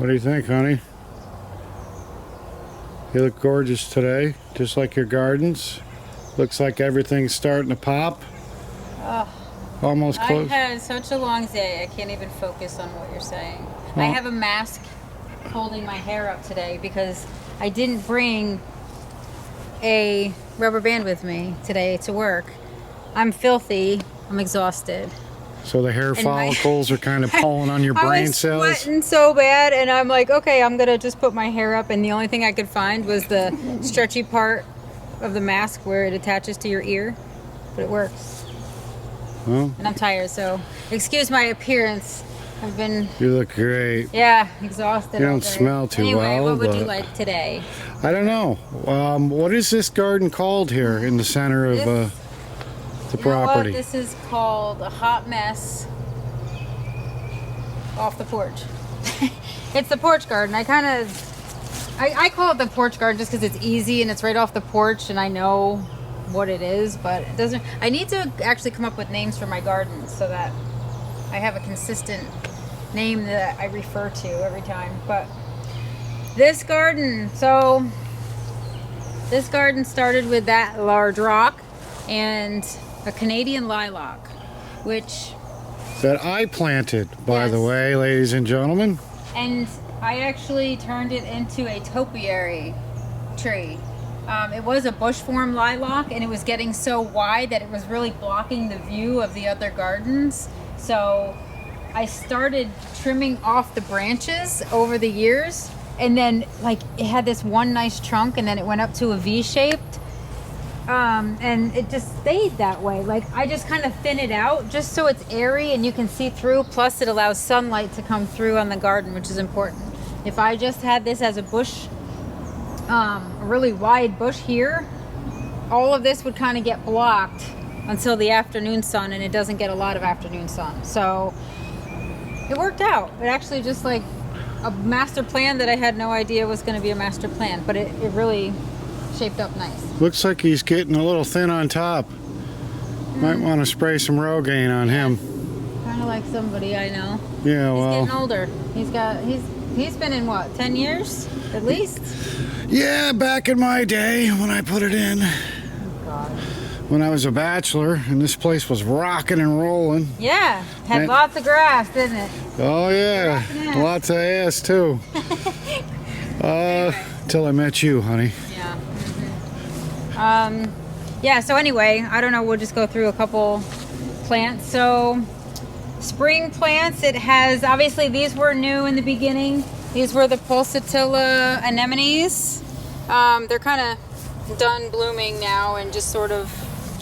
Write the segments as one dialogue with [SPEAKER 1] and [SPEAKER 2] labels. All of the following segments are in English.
[SPEAKER 1] What do you think, honey? You look gorgeous today, just like your gardens. Looks like everything's starting to pop.
[SPEAKER 2] Oh,
[SPEAKER 1] almost close.
[SPEAKER 2] I had such a long day, I can't even focus on what you're saying.
[SPEAKER 1] Oh.
[SPEAKER 2] I have a mask holding my hair up today because I didn't bring a rubber band with me today to work. I'm filthy, I'm exhausted.
[SPEAKER 1] So the hair follicles are kind of pulling on your brain cells?
[SPEAKER 2] I was sweating so bad, and I'm like, okay, I'm gonna just put my hair up, and the only thing I could find was the stretchy part of the mask where it attaches to your ear, but it works.
[SPEAKER 1] Well,
[SPEAKER 2] and I'm tired, so excuse my appearance. I've been...
[SPEAKER 1] You look great.
[SPEAKER 2] Yeah, exhausted.
[SPEAKER 1] You don't smell too
[SPEAKER 2] well. What would
[SPEAKER 1] but
[SPEAKER 2] you like today?
[SPEAKER 1] I don't know. What is this garden called here in the center of the property?
[SPEAKER 2] This is called a hot mess off the porch. It's the porch garden. I call it the porch garden just because it's easy and it's right off the porch and I know what it is, but it doesn't. I need to actually come up with names for my gardens so that I have a consistent name that I refer to every time. But this garden, this garden started with that large rock and a Canadian lilac, which...
[SPEAKER 1] That I planted, by
[SPEAKER 2] Yes.
[SPEAKER 1] the way, ladies and gentlemen.
[SPEAKER 2] And I actually turned it into a topiary tree. It was a bush form lilac, and it was getting so wide that it was really blocking the view of the other gardens. So I started trimming off the branches over the years, and then like it had this one nice trunk, and then it went up to a V-shaped. And it just stayed that way. Like I just kind of thin it out just so it's airy and you can see through, plus it allows sunlight to come through on the garden, which is important. If I just had this as a bush, a really wide bush here, all of this would kind of get blocked until the afternoon sun, and it doesn't get a lot of afternoon sun. So it worked out. It actually just like a master plan that I had no idea was going to be a master plan, but it really shaped up nice.
[SPEAKER 1] Looks like he's getting a little thin on top. Might want to spray some Rogaine on him.
[SPEAKER 2] Kind of like somebody I know.
[SPEAKER 1] Yeah,
[SPEAKER 2] He's
[SPEAKER 1] well.
[SPEAKER 2] getting older. He's been in what, 10 years at least?
[SPEAKER 1] Yeah, back in my day when I put it in.
[SPEAKER 2] Oh God.
[SPEAKER 1] When I was a bachelor, and this place was rocking and rolling.
[SPEAKER 2] Yeah, had lots of grass, didn't it?
[SPEAKER 1] Oh yeah, lots of ass too. Till I met you, honey.
[SPEAKER 2] Yeah. Yeah, so anyway, I don't know, we'll just go through a couple plants. So spring plants, it has, obviously these were new in the beginning. These were the pulsatilla anemones. They're kind of done blooming now and just sort of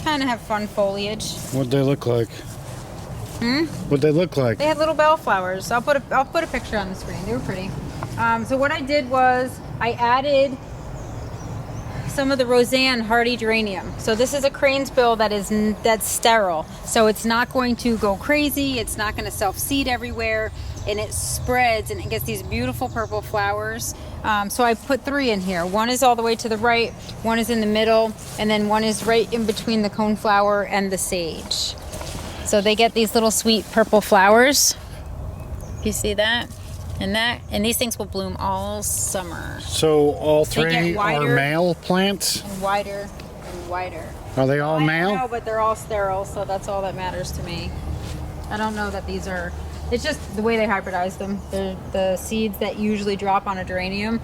[SPEAKER 2] kind of have fun foliage.
[SPEAKER 1] What'd they look like? What'd they look like?
[SPEAKER 2] They had little bellflowers. I'll put a picture on the screen. They were pretty. So what I did was I added some of the Rozanne hardy geranium. So this is a crane's bill that's sterile. So it's not going to go crazy. It's not going to self-seed everywhere, and it spreads and it gets these beautiful purple flowers. So I put 3 in here. One is all the way to the right, one is in the middle, and then one is right in between the coneflower and the sage. So they get these little sweet purple flowers. You see that? And these things will bloom all summer.
[SPEAKER 1] So all 3 are
[SPEAKER 2] wider
[SPEAKER 1] male plants?
[SPEAKER 2] And wider and wider.
[SPEAKER 1] Are they all male?
[SPEAKER 2] No, but they're all sterile, so that's all that matters to me. I don't know that these are, it's just the way they hybridize them. The seeds that usually drop on a geranium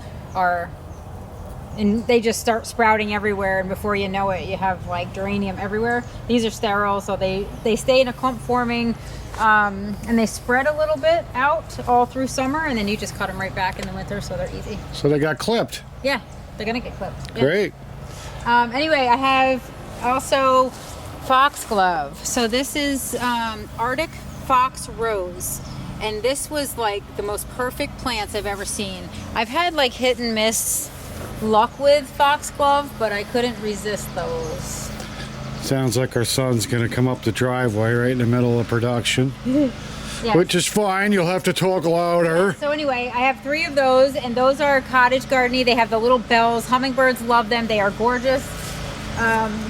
[SPEAKER 2] and they just start sprouting everywhere, and before you know it, you have like geranium everywhere. These are sterile, so they stay in a clump forming, and they spread a little bit out all through summer, and then you just cut them right back in the winter, so they're easy.
[SPEAKER 1] So they got clipped?
[SPEAKER 2] Yeah, they're gonna get clipped. Yeah.
[SPEAKER 1] Great.
[SPEAKER 2] Anyway, I have also foxglove. So this is Arctic fox rose. And this was like the most perfect plants I've ever seen. I've had like hit and miss luck with foxglove, but I couldn't resist those.
[SPEAKER 1] Sounds like our son's gonna come up the driveway right in the middle of production.
[SPEAKER 2] Yeah.
[SPEAKER 1] Which is fine, you'll have to talk louder.
[SPEAKER 2] So anyway, I have 3 of those, and those are cottage gardeny. They have the little bells. Hummingbirds love them. They are gorgeous.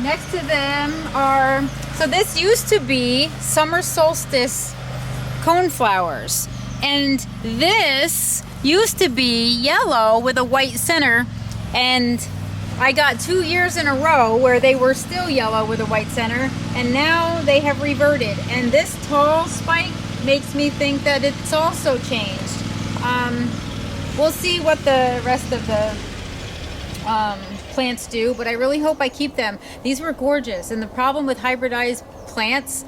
[SPEAKER 2] Next to them are, so this used to be summer solstice coneflowers, and this used to be yellow with a white center, and I got 2 years in a row where they were still yellow with a white center, and now they have reverted. And this tall spike makes me think that it's also changed. We'll see what the rest of the plants do, but I really hope I keep them. These were gorgeous, and the problem with hybridized plants,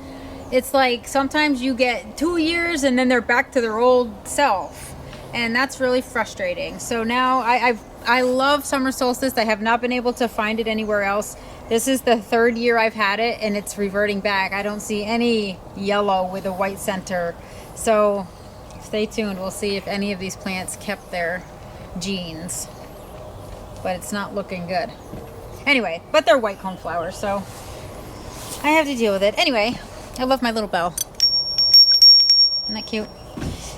[SPEAKER 2] it's like sometimes you get 2 years and then they're back to their old self, and that's really frustrating. So now I love summer solstice. I have not been able to find it anywhere else. This is the 3rd year I've had it, and it's reverting back. I don't see any yellow with a white center. So stay tuned. We'll see if any of these plants kept their genes. But it's not looking good. Anyway, but they're white coneflowers, so I have to deal with it. Anyway, I love my little bell. Isn't that cute?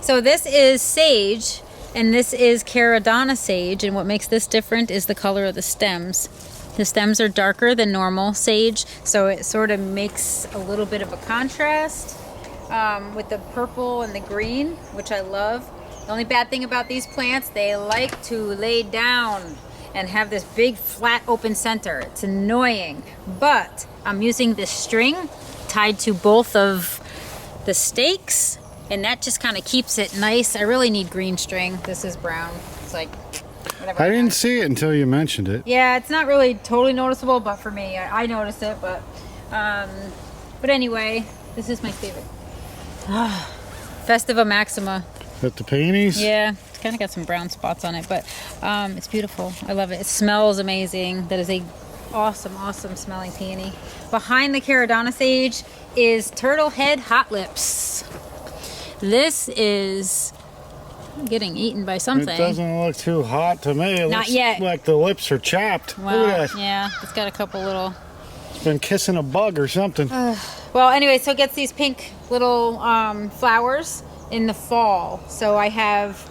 [SPEAKER 2] So this is sage, and this is Caradonna sage, and what makes this different is the color of the stems. The stems are darker than normal sage, so it sort of makes a little bit of a contrast with the purple and the green, which I love. The only bad thing about these plants, they like to lay down and have this big flat open center. It's annoying, but I'm using this string tied to both of the stakes, and that just kind of keeps it nice. I really need green string. This is brown. It's like whatever.
[SPEAKER 1] I didn't see it until you mentioned it.
[SPEAKER 2] Yeah, it's not really totally noticeable, but for me, I noticed it. But anyway, this is my favorite. Festiva maxima.
[SPEAKER 1] With the peonies?
[SPEAKER 2] Yeah, it's kind of got some brown spots on it, but it's beautiful. I love it. It smells amazing. That is a awesome smelling peony. Behind the Caradonna sage is Turtlehead Hot Lips. This is getting eaten by something.
[SPEAKER 1] It doesn't look too hot to me. It
[SPEAKER 2] Not
[SPEAKER 1] looks
[SPEAKER 2] yet.
[SPEAKER 1] like the lips are chapped.
[SPEAKER 2] Well,
[SPEAKER 1] Look at that.
[SPEAKER 2] yeah, it's got a couple little...
[SPEAKER 1] It's been kissing a bug or something.
[SPEAKER 2] Well, anyway, so it gets these pink little flowers in the fall. So I have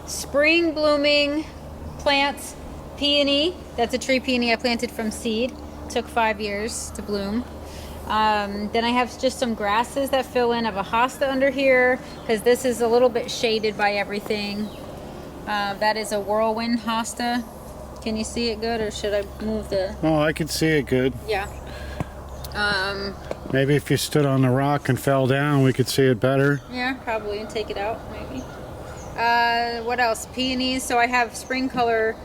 [SPEAKER 2] spring blooming plants, peony. That's a tree peony I planted from seed. Took 5 years to bloom. Then I have just some grasses that fill in. I have a hosta under here because this is a little bit shaded by everything. That is a whirlwind hosta. Can you see it good, or should I move the...
[SPEAKER 1] Oh, I could see it good.
[SPEAKER 2] Yeah.
[SPEAKER 1] Maybe if you stood on the rock and fell down, we could see it better.
[SPEAKER 2] Yeah, probably, and take it out, maybe. What else? Peonies. So I have spring color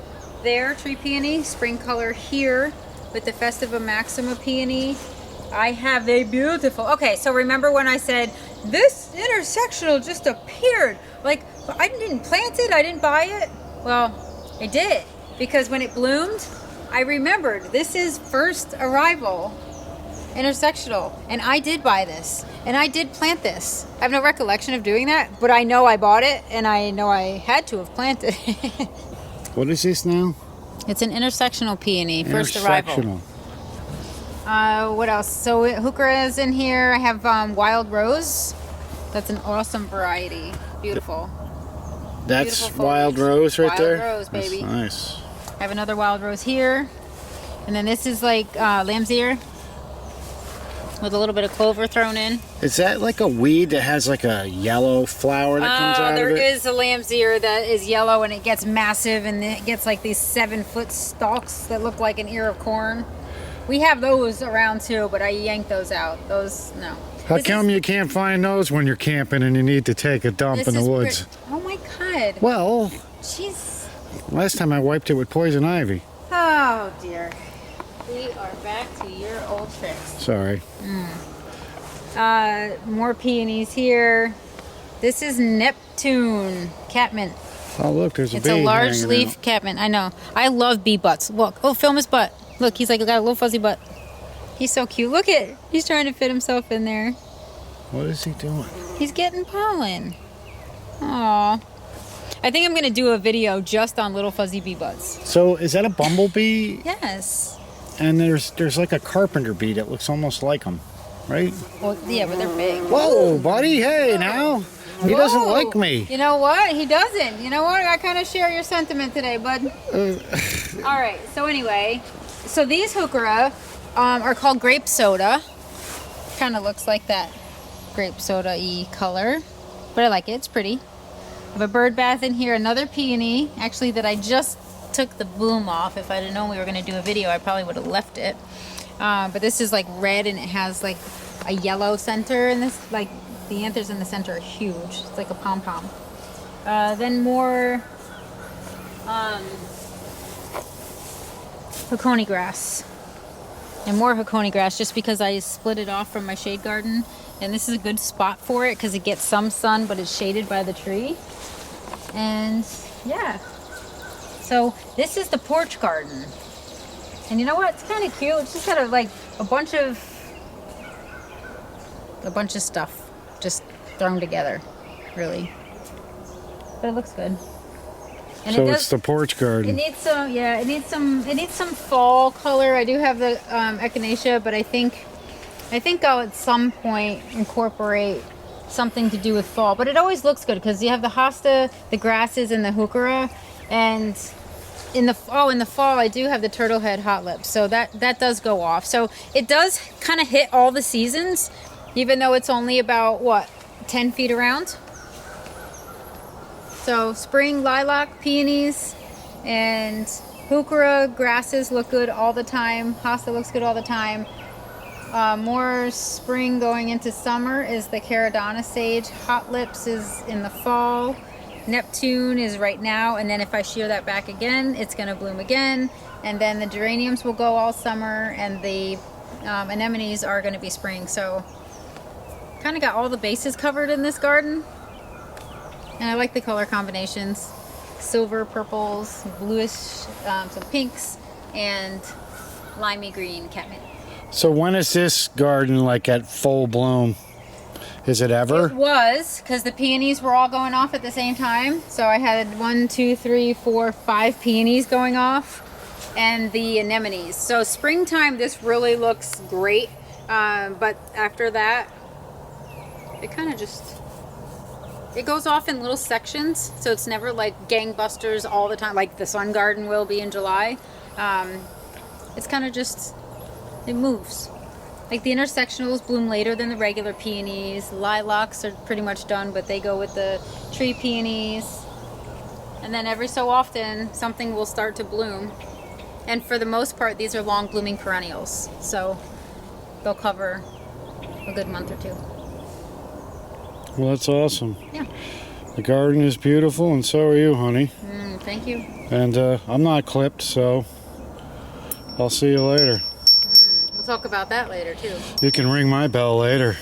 [SPEAKER 2] there, tree peony. Spring color here with the Festiva maxima peony. I have a beautiful... Okay, so remember when I said, this intersectional just appeared? Like, I didn't plant it, I didn't buy it. Well, I did. Because when it bloomed, I remembered this is first arrival intersectional, and I did buy this, and I did plant this. I have no recollection of doing that, but I know I bought it, and I know I had to have planted it.
[SPEAKER 1] What is this now?
[SPEAKER 2] It's an intersectional peony, first arrival. What else? So Heuchera is in here. I have wild rose. That's an awesome variety. Beautiful.
[SPEAKER 1] That's
[SPEAKER 2] Beautiful
[SPEAKER 1] wild
[SPEAKER 2] foliage.
[SPEAKER 1] rose right
[SPEAKER 2] Wild
[SPEAKER 1] there?
[SPEAKER 2] rose, baby.
[SPEAKER 1] That's nice.
[SPEAKER 2] I have another wild rose here. And then this is like lamb's ear with a little bit of clover thrown in.
[SPEAKER 1] Is that like a weed that has like a yellow flower that comes out of it?
[SPEAKER 2] There is a lamb's ear that is yellow, and it gets massive, and it gets like these 7-foot stalks that look like an ear of corn. We have those around too, but I yanked those out. Those, no.
[SPEAKER 1] How come you can't find those when you're camping and you need to take a dump in the woods?
[SPEAKER 2] Oh my God.
[SPEAKER 1] Well,
[SPEAKER 2] Jeez.
[SPEAKER 1] last time I wiped it with poison ivy.
[SPEAKER 2] Oh dear. We are back to your old tricks.
[SPEAKER 1] Sorry.
[SPEAKER 2] More peonies here. This is Neptune Catmint.
[SPEAKER 1] Oh, look, there's a
[SPEAKER 2] It's
[SPEAKER 1] bee
[SPEAKER 2] a large
[SPEAKER 1] hanging
[SPEAKER 2] leaf
[SPEAKER 1] out.
[SPEAKER 2] catmint. I know. I love bee butts. Look. Oh, film his butt. Look, he's like got a little fuzzy butt. He's so cute. Look at. He's trying to fit himself in there.
[SPEAKER 1] What is he doing?
[SPEAKER 2] He's getting pollen. Aw. I think I'm going to do a video just on little fuzzy bee butts.
[SPEAKER 1] So, is that a bumblebee?
[SPEAKER 2] Yes.
[SPEAKER 1] And there's like a carpenter bee that looks almost like him, right?
[SPEAKER 2] Well, yeah, but they're big.
[SPEAKER 1] Whoa, buddy! Hey, now he doesn't
[SPEAKER 2] Whoa.
[SPEAKER 1] like me.
[SPEAKER 2] You know what? He doesn't. You know what? I kind of share your sentiment today, bud. All right. So anyway, so these Heuchera are called grape soda. Kind of looks like that grape soda-y color, but I like it. It's pretty. have a bird bath in here, another peony, actually that I just took the bloom off. If I didn't know we were going to do a video, I probably would have left it. But this is like red and it has like a yellow center, and this, like, the anthers in the center are huge. It's like a pom-pom. Then more Hakone Grass. And more Hakone Grass, just because I split it off from my shade garden. And this is a good spot for it because it gets some sun, but it's shaded by the tree. And yeah. So this is the porch garden. And you know what? It's kind of cute. It's just got a bunch of stuff just thrown together, really. But it looks good. And
[SPEAKER 1] so it's the porch garden.
[SPEAKER 2] It needs some, yeah, it needs some fall color. I do have the Echinacea, but I think I'll at some point incorporate something to do with fall. But it always looks good because you have the Hosta, the grasses, and the Heuchera. And in the fall I do have the Turtlehead hot lips, so that does go off. So it does kind of hit all the seasons, even though it's only about, what, 10 feet around. So spring lilac, peonies, and Heuchera grasses look good all the time. Hosta looks good all the time. More spring going into summer is the Caradonna sage. Hot lips is in the fall. Neptune is right now, and then if I shear that back again, it's going to bloom again. And then the geraniums will go all summer, and the anemones are going to be spring. So kind of got all the bases covered in this garden. And I like the color combinations. Silver, purples, bluish, some pinks, and limey green catmint.
[SPEAKER 1] So when is this garden like at full bloom? Is it ever?
[SPEAKER 2] It was, because the peonies were all going off at the same time. So I had 5 peonies going off, and the anemones. So springtime, this really looks great. But after that, it kind of just... It goes off in little sections, so it's never like gangbusters all the time, like the sun garden will be in July. It's kind of just, it moves. Like the intersectionals bloom later than the regular peonies. Lilacs are pretty much done, but they go with the tree peonies. And then every so often, something will start to bloom. And for the most part, these are long blooming perennials, so they'll cover a good month or two.
[SPEAKER 1] Well, that's awesome.
[SPEAKER 2] Yeah.
[SPEAKER 1] The garden is beautiful, and so are you, honey.
[SPEAKER 2] Thank you.
[SPEAKER 1] And I'm not clipped, so I'll see you later.
[SPEAKER 2] We'll talk about that later, too.
[SPEAKER 1] You can ring my bell later.